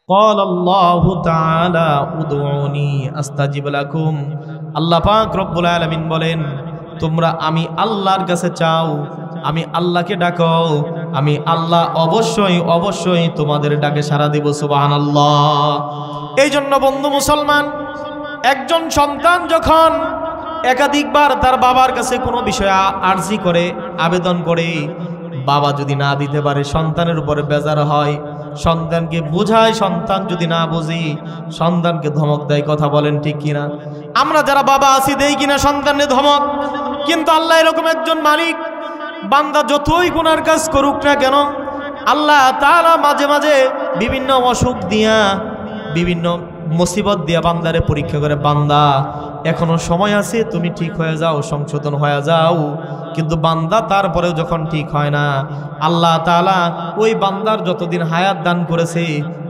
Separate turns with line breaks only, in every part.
قال الله تعالى উদউনি আস্তাজিব লাকুম। আল্লাহ পাক রব্বুল আলামিন বলেন, তোমরা আমি আল্লাহর কাছে চাও, আমি আল্লাহকে ডাকো, আমি আল্লাহ অবশ্যই অবশ্যই তোমাদের ডাকে সাড়া দিব। সুবহানাল্লাহ। এই জন্য বন্ধু মুসলমান, একজন সন্তান যখন একাধিকবার তার বাবার কাছে কোনো বিষয়ে আরজি করে, আবেদন করে, বাবা যদি না দিতে পারে সন্তানের উপরে বেজার হয়, সন্তানকে বোঝায়, সন্তান যদি না বুঝি সন্তানকে ধমক দেয়। কথা বলেন ঠিক কিনা? আমরা যারা বাবা আছি দেই কিনা সন্তানের ধমক? কিন্তু আল্লাহ এরকম একজন মালিক, বান্দা যতই গুনার কাজ করুক না কেন, আল্লাহ তাআলা মাঝে মাঝে বিভিন্ন অসুখ দিয়া, বিভিন্ন মুসিবত দিয়া বান্দারে পরীক্ষা করে। বান্দা এখনো সময় আছে, তুমি ঠিক হয়ে যাও, সংশোধন হয়ে যাও। কিন্তু বান্দা তারপরেও যখন ঠিক হয় না, আল্লাহ তাআলা ওই বান্দার যতদিন হায়াত দান করেছে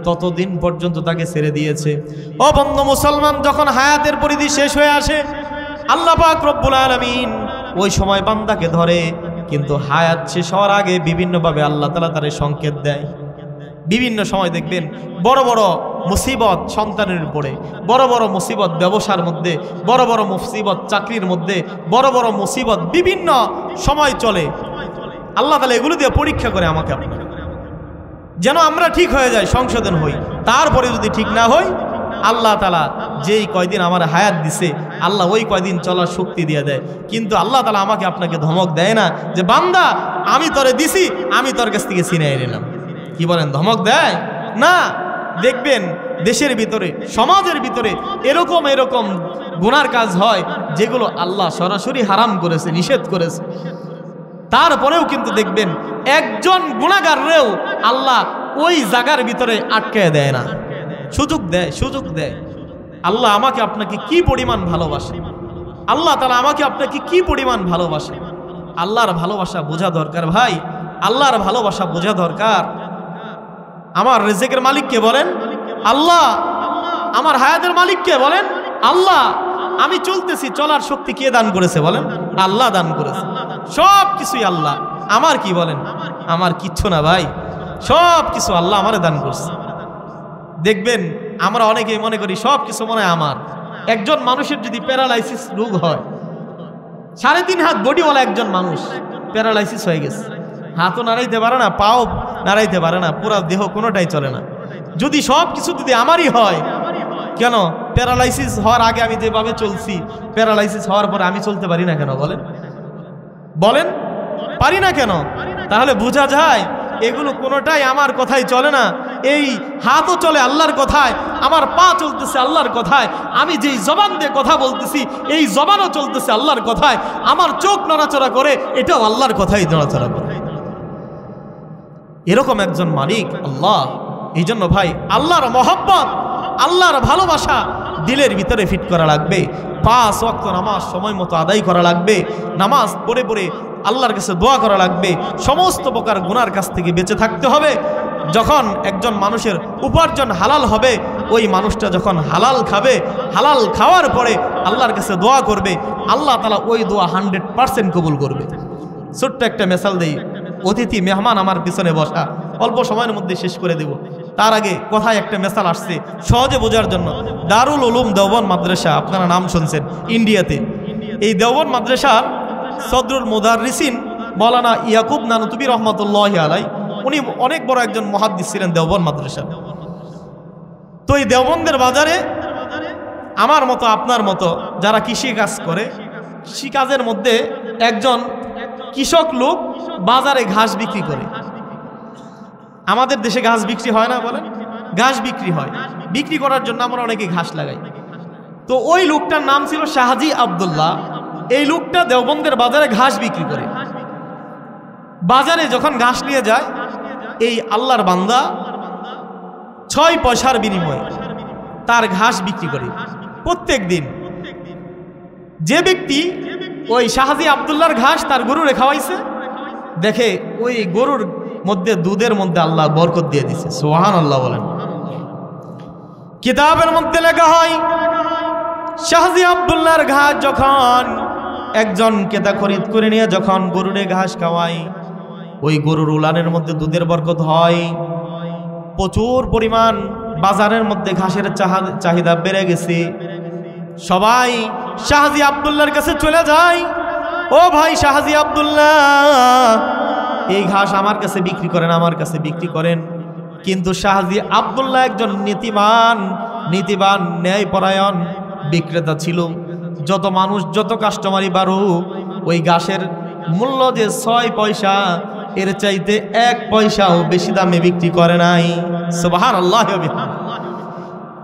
ততদিন পর্যন্ত তাকে ছেড়ে দিয়েছে। ও বন্ধু মুসলমান, যখন হায়াতের পরিধি শেষ হয়ে আসে, আল্লাহ পাক রব্বুল আলামিন ওই সময় বান্দাকে ধরে। কিন্তু হায়াত শেষ হওয়ার আগে বিভিন্নভাবে আল্লাহ তাআলা তারে সংকেত দেয়। বিভিন্ন সময় দেখবেন বড় বড় মুসিবত সন্তানের উপরে, বড় বড় মুসিবত ব্যবসার মধ্যে, বড় বড় মুসিবত চাকরির মধ্যে, বড় বড় মুসিবত বিভিন্ন সময় চলে। আল্লাহ তাআলা এগুলো দিয়ে পরীক্ষা করে আমাকে আপনাকে, যেন আমরা ঠিক হয়ে যাই, সংশোধন হই। তারপরে যদি ঠিক না হই, আল্লাহ তাআলা যেই কয়দিন আমার হায়াত দিছে, আল্লাহ ওই কয়দিন চলার শক্তি দিয়ে দেয়। কিন্তু আল্লাহ তাআলা আমাকে আপনাকে ধমক দেয় না যে বান্দা আমি তোরে দিছি, আমি তোর কাছ থেকে ছিনিয়ে নিলাম। কি বলেন? ধমক দেয় না। দেখবেন দেশের ভিতরে, সমাজের ভিতরে এরকম এরকম গুনার কাজ হয় যেগুলো আল্লাহ সরাসরি হারাম করেছে, নিষেধ করেছে। তারপরেও কিন্তু দেখবেন একজন গুনাহগাররেও আল্লাহ ওই জায়গার ভিতরে আটকায় দেয় না, সুযোগ দেয়, সুযোগ দেয়। আল্লাহ আমাকে আপনাকে কি পরিমাণ ভালোবাসে, আল্লাহ তাআলা আমাকে আপনাকে কি পরিমাণ ভালোবাসে। আল্লাহর ভালোবাসা বোঝা দরকার ভাই, আল্লাহর ভালোবাসা বোঝা দরকার। আমার রিজিকের মালিক কে বলেন? আল্লাহ। আমার হায়াতের মালিক কে বলেন? আল্লাহ। আমি চলতেছি, চলার শক্তি কে দান করেছে বলেন? আল্লাহ দান করেছে। সব কিছুই আল্লাহ। আমার কি বলেন? আমার কিচ্ছু না ভাই, সব কিছু আল্লাহ আমারে দান করছে। দেখবেন আমরা অনেকেই মনে করি সব কিছু মনে হয় আমার। একজন মানুষের যদি প্যারালাইসিস রোগ হয়, 3.5 হাত বডিওয়ালা একজন মানুষ প্যারালাইসিস হয়ে গেছে, হাতও নাড়াইতে পারে না, পাও নাড়াইতে পারে না, পুরো দেহ কোনোটাই চলে না। যদি সব কিছু যদি আমারই হয়, কেন প্যারালাইসিস হওয়ার আগে আমি যেভাবে চলছি, প্যারালাইসিস হওয়ার পরে আমি চলতে পারি না কেন বলেন? বলেন পারি না কেন? তাহলে বোঝা যায় এগুলো কোনোটাই আমার কথাই চলে না। এই হাতও চলে আল্লাহর কথায়, আমার পা চলতেছে আল্লাহর কথায়, আমি যেই জবান দিয়ে কথা বলতেছি এই জবানও চলতেছে আল্লাহর কথায়, আমার চোখ নড়াচড়া করে এটাও আল্লাহর কথাই নড়াচড়া করে। এরকম একজন মালিক আল্লাহ। এই জন্য ভাই আল্লাহর মহব্বত, আল্লাহর ভালোবাসা দিলের ভিতরে ফিট করা লাগবে। 5 ওয়াক্ত নামাজ সময় মতো আদায় করা লাগবে। নামাজ পড়ে পড়ে আল্লাহর কাছে দোয়া করা লাগবে। সমস্ত প্রকার গুনার কাছ থেকে বেঁচে থাকতে হবে। যখন একজন মানুষের উপার্জন হালাল হবে, ওই মানুষটা যখন হালাল খাবে, হালাল খাওয়ার পরে আল্লাহর কাছে দোয়া করবে, আল্লাহ তাআলা ওই দোয়া 100% কবুল করবে। ছোট্ট একটা মিসাল দেই। অতিথি মেহমান আমার পিছনে বসা, অল্প সময়ের মধ্যে শেষ করে দেব। তার আগে কথায় একটা মিসাল আসছে সহজে বোঝার জন্য। দারুল উলুম দেওবন্দ মাদ্রাসা, আপনারা নাম শুনছেন ইন্ডিয়াতে। এই দেওবন্দ মাদ্রাসার সদরুল মুদাররিসিন মাওলানা ইয়াকুব নানুতুবি রহমাতুল্লাহি আলাইহি, উনি অনেক বড় একজন মুহাদ্দিস ছিলেন দেওবন্দ মাদ্রাসা। তো এই দেওবন্দের বাজারে আমার মতো আপনার মতো যারা কৃষি কাজ করে, কৃষি কাজের মধ্যে একজন কৃষক লোক বাজারে ঘাস বিক্রি করে। আমাদের দেশে ঘাস বিক্রি হয় না বলেন? ঘাস বিক্রি হয়। বিক্রি করার জন্য আমরা অনেকে ঘাস লাগাই। তো ওই লোকটার নাম ছিল শাহজি আব্দুল্লাহ। এই লোকটা দেওবন্দের বাজারে ঘাস বিক্রি করে। বাজারে যখন ঘাস নিয়ে যায়, এই আল্লাহর বান্দা 6 পয়সার বিনিময়ে তার ঘাস বিক্রি করে প্রত্যেক দিন। যে ব্যক্তি ওই শাহজি আব্দুল্লাহর ঘাস তার গরুরে খাওয়াইছে, দেখে ওই গরুর মধ্যে দুধের মধ্যে আল্লাহ বরকত দিয়ে দিছে। সুবহানাল্লাহ বলেন। কিতাবের মধ্যে লেখা হয় শাহজি আব্দুল্লাহর ঘাস যখন একজন ক্রেতা খরিদ করে নিয়ে যখন গরুরে ঘাস খাওয়ায়, ওই গরুর উলানের মধ্যে দুধের বরকত হয়, প্রচুর পরিমাণ বাজারের মধ্যে ঘাসের চাহিদা বেড়ে গেছে। সবাই শাহজি আব্দুল্লাহর কাছে চলে যায়, ও ভাই শাহজি আব্দুল্লাহ, এই ঘাস আমার কাছে বিক্রি করেন, আমার কাছে বিক্রি করেন। কিন্তু শাহজি আব্দুল্লাহ একজন নীতিবান ন্যায়পরায়ণ বিক্রেতা ছিল। যত মানুষ যত কাস্টমারই বাড়ুক, ওই ঘাসের মূল্য যে 6 পয়সা, এর চাইতে 1 পয়সাও বেশি দামে বিক্রি করে নাই। সুবহানাল্লাহ।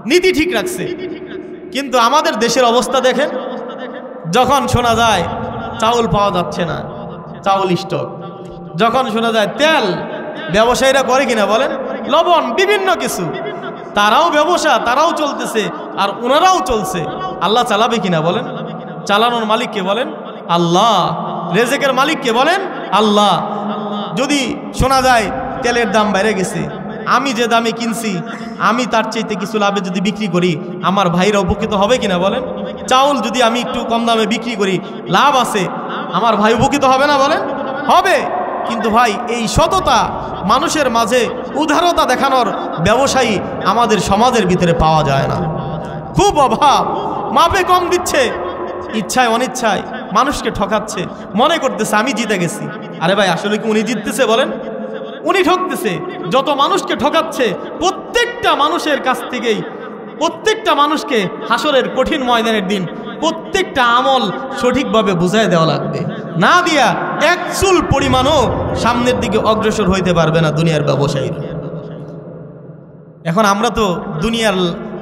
নীতি ঠিক রাখছে। কিন্তু আমাদের দেশের অবস্থা দেখেন, যখন শোনা যায় চাউল পাওয়া যাচ্ছে না, চাউল স্টক, যখন শোনা যায় তেল, ব্যবসায়ীরা করে কিনা বলেন, লবণ, বিভিন্ন কিছু, তারাও ব্যবসা, তারাও চলতেছে, আর ওনারাও চলছে। আল্লাহ চালাবে কিনা বলেন? চালানোর মালিককে বলেন আল্লাহ, রেজেকের মালিককে বলেন আল্লাহ। যদি শোনা যায় তেলের দাম বেড়ে গেছে, আমি যে দামে কিনছি আমি তার চাইতে কিছু লাভে যদি বিক্রি করি, আমার ভাইরা উপকৃত হবে কিনা বলেন? চাউল যদি আমি একটু কম দামে বিক্রি করি, লাভ আছে, আমার ভাই উপকৃত হবে না বলেন? হবে। কিন্তু ভাই এই সততা, মানুষের মাঝে উদারতা দেখানোর ব্যবসায়ী আমাদের সমাজের ভিতরে পাওয়া যায় না, খুব অভাব। মাপে কম দিচ্ছে, ইচ্ছায় অনিচ্ছায় মানুষকে ঠকাচ্ছে, মনে করতেছে আমি জিতে গেছি। আরে ভাই আসলে কি উনি জিততেছে বলেন? উনি ঠকতেছে। যত মানুষকে ঠকাচ্ছে, প্রত্যেকটা মানুষের কাছ থেকেই, প্রত্যেকটা মানুষকে হাসরের কঠিন ময়দানের দিন প্রত্যেকটা আমল সঠিকভাবে বুঝাই দেওয়া লাগবে, না দিয়া এক চুল পরিমাণও সামনের দিকে অগ্রসর হইতে পারবে না দুনিয়ার ব্যবসায়ীরা। এখন আমরা তো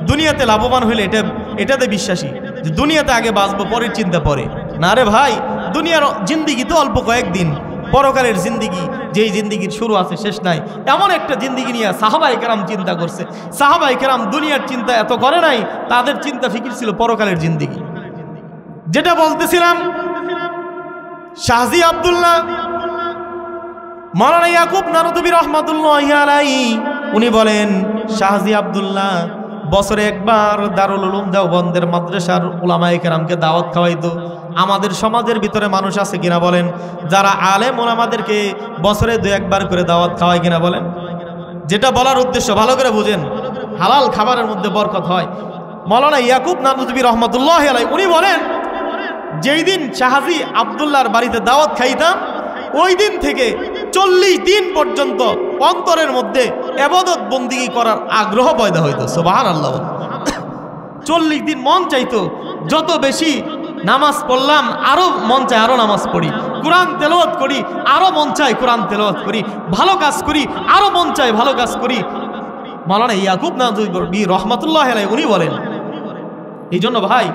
দুনিয়াতে লাভবান হইলে এটাতে বিশ্বাসী যে দুনিয়াতে আগে বাঁচবো, পরের চিন্তা পরে। না রে ভাই, দুনিয়ার জিন্দিগি তো অল্প কয়েকদিন, পরকালের জিন্দিগি, যেই জিন্দিগির শুরু আছে শেষ নাই, এমন একটা জিন্দিগি নিয়ে সাহাবায়ে কেরাম চিন্তা করছে। সাহাবায়ে কেরাম দুনিয়ার চিন্তা এত করে নাই, তাদের চিন্তা ফিকির ছিল পরকালের জিন্দিগি। যেটা বলতেছিলাম, শাহজি আব্দুল্লাহ, মাওলানা ইয়াকুব নানুতুবি রহমাতুল্লাহি আলাইহি, উনি বলেন শাহজি আব্দুল্লাহ বছরে একবার দারুল উলুম দেওবন্দের মাদ্রাসার উলামায়ে কেরামকে দাওয়াত খাওয়াইতো। আমাদের সমাজের ভিতরে মানুষ আছে কিনা বলেন, যারা আলেম ওলামাদেরকে বছরে 2-1 বার করে দাওয়াত খাওয়ায় কিনা বলেন? যেটা বলার উদ্দেশ্য ভালো করে বুঝেন, হালাল খাবারের মধ্যে বরকত হয়। মাওলানা ইয়াকুব নানুতুবি রহমাতুল্লাহি আলাইহি উনি বলেন, যেই দিন শাহজি আব্দুল্লাহর বাড়িতে দাওয়াত খাইতাম, ওই দিন থেকে 40 দিন পর্যন্ত অন্তরের মধ্যে ইবাদত বন্দেগী করার আগ্রহ পয়দা হইতো। সুবহানাল্লাহ। 40 দিন মন চাইতো যত বেশি নামাজ পড়লাম আরো মন চায় আরো নামাজ পড়ি, কোরআন তেলাওয়াত করি আরো মন চায় কোরআন তেলাওয়াত করি, ভালো কাজ করি আরো মন চায় ভালো কাজ করি। মাওলানা ইয়াকুব নানুতুবি রহমাতুল্লাহি আলাইহি উনি বলেন, এই জন্য ভাই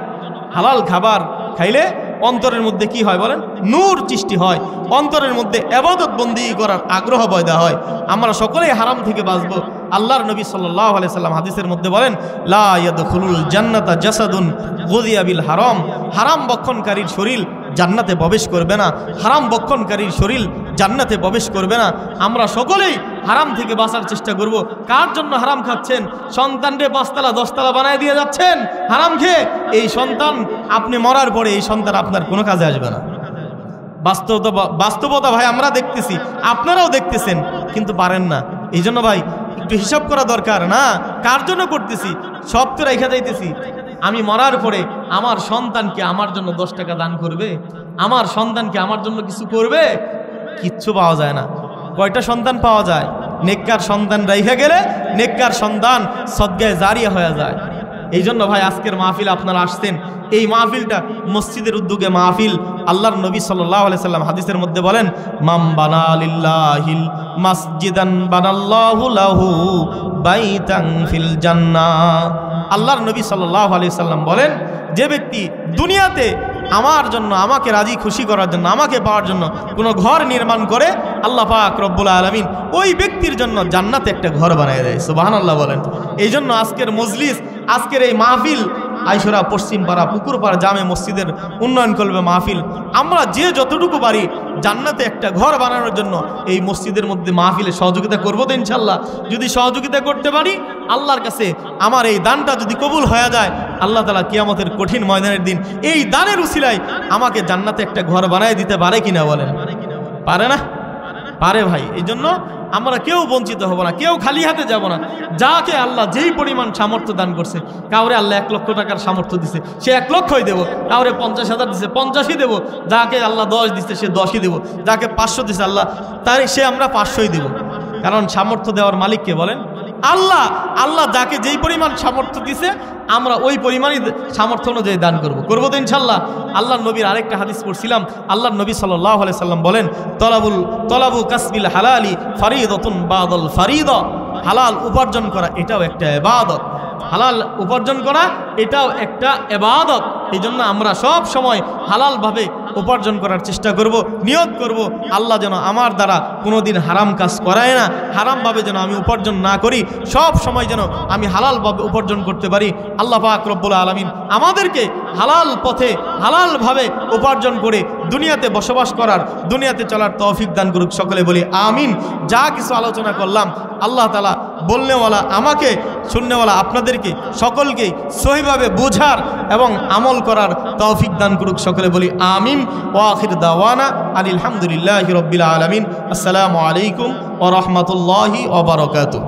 হালাল খাবার খাইলে অন্তরের মধ্যে কি হয় বলেন? নূর সৃষ্টি হয়, অন্তরের মধ্যে ইবাদত বন্দেগী করার আগ্রহ পয়দা হয়। আমরা সকলেই হারাম থেকে বাঁচবো। আল্লাহর নবী সাল্লাল্লাহু আলাইহি সাল্লাম হাদিসের মধ্যে বলেন, লা ইয়াদখুলুল জান্নাতা জাসাদুন গুযিয়া বিল হারাম, হারাম বক্ষণকারীর শরীর জান্নাতে প্রবেশ করবে না, হারাম বক্ষণকারীর শরীর জান্নাতে প্রবেশ করবে না। আমরা সকলেই হারাম থেকে বাঁচার চেষ্টা করব। কার জন্য হারাম খাচ্ছেন? সন্তানরে 5 তলা 10 তলা বানায় দিয়ে যাচ্ছেন হারাম খেয়ে। এই সন্তান আপনি মরার পরে এই সন্তান আপনার কোনো কাজে আসবে না। বাস্তবতা ভাই আমরা দেখতেছি, আপনারাও দেখতেছেন, কিন্তু পারেন না। এই জন্য ভাই একটু হিসাব করা দরকার। না কার জন্য করতেছি, সব তো রেখে যাইতেছি। আমি মরার পরে আমার সন্তানকে আমার জন্য 10 টাকা দান করবে, আমার সন্তানকে আমার জন্য কিছু করবে, কিচ্ছু পাওয়া যায় না। কয়টা সন্তান পাওয়া যায়? নেককার সন্তান রাইখা গেলে নেককার সন্তান সদগায়ে জারিয়া হয়ে যায়। এই জন্য ভাই আজকের মাহফিল আপনারা আসছেন, এই মাহফিলটা মসজিদের উদ্যোগে মাহফিল। আল্লাহর নবী সাল্লাল্লাহু আলাইহি সাল্লাম হাদিসের মধ্যে বলেন, মাম বানা লিল্লাহিল মাসজিদান বানাল্লাহু লাহু বাইতান ফিল জান্নাহ। আল্লাহর নবী সাল্লাল্লাহু আলাইহি সাল্লাম বলেন, যে ব্যক্তি দুনিয়াতে আমার জন্য, আমাকে রাজি খুশি করার জন্য, আমাকে পাওয়ার জন্য কোনো ঘর নির্মাণ করে, আল্লাহ পাক রব্বুল আলামিন ওই ব্যক্তির জন্য জান্নাতে একটা ঘর বানিয়ে দেয়। সুবহানাল্লাহ বলেন। এই জন্য আজকের মজলিস, আজকের এই মাহফিল আইসরা পশ্চিমপাড়া পুকুরপাড়া জামে মসজিদের উন্নয়ন করবে মাহফিল। আমরা যে যতটুকু পারি জান্নাতে একটা ঘর বানানোর জন্য এই মসজিদের মধ্যে মাহফিলে সহযোগিতা করবো তো ইনশাল্লাহ। যদি সহযোগিতা করতে পারি, আল্লাহর কাছে আমার এই দানটা যদি কবুল হয়ে যায়, আল্লাহ তাআলা কিয়ামতের কঠিন ময়দানের দিন এই দানের উসিলায় আমাকে জান্নাতে একটা ঘর বানায় দিতে পারে কিনা বলেন? পারে না? পারে ভাই। এই জন্য আমরা কেউ বঞ্চিত হব না, কেউ খালি হাতে যাব না। যাকে আল্লাহ যেই পরিমাণ সামর্থ্য দান করছে, কাউরে আল্লাহ 1 লক্ষ টাকার সামর্থ্য দিছে, সে 1 লক্ষই দেব। কাউরে 50,000 দিছে, 50ই দেব। যাকে আল্লাহ 10 দিচ্ছে, সে 10ই দেব। যাকে 500 দিছে আল্লাহ, তাই সে আমরা 500ই দেব। কারণ সামর্থ্য দেওয়ার মালিক কে বলেন? আল্লাহ। আল্লাহ যাকে যেই পরিমাণ সামর্থ্য দিছে, আমরা ওই পরিমাণই সামর্থ্য অনুযায়ী দান করবো তো ইনশাল্লাহ। আল্লাহর নবীর আরেকটা হাদিস পড়ছিলাম, আল্লাহর নবী সাল্লাল্লাহু আলাইহি সাল্লাম বলেন, তলাবু কাসবিল হালালি ফারিদাতুন বাদাল ফারিদা। হালাল উপার্জন করা এটাও একটা ইবাদত। হালাল উপার্জন করা এটাও একটা ইবাদত। এই জন্য আমরা সব সময় হালালভাবে উপার্জন করার চেষ্টা করব, নিয়ত করব আল্লাহ যেন আমার দ্বারা কোনোদিন হারাম কাজ করায় না, হারামভাবে যেন আমি উপার্জন না করি, সব সময় যেন আমি হালালভাবে উপার্জন করতে পারি। আল্লাহ পাক রব্বুল আলামিন আমাদেরকে হালাল পথে হালালভাবে উপার্জন করে দুনিয়াতে বসবাস করার, দুনিয়াতে চলার তৌফিক দান করুক। সকলে বলি আমিন। যা কিছু আলোচনা করলাম আল্লাহ তাআলা বলনেওয়ালা আমাকে, শুননেওয়ালা আপনাদেরকে সকলকেই সহিভাবে বোঝার এবং আমল করার তৌফিক দান করুক। সকলে বলি আমিন। ওয়া আখির দাওয়ানা আলহামদুলিল্লাহি রাব্বিল আলামিন। আসসালামু আলাইকুম ওয়া রাহমাতুল্লাহি ওয়া বারাকাতুহু।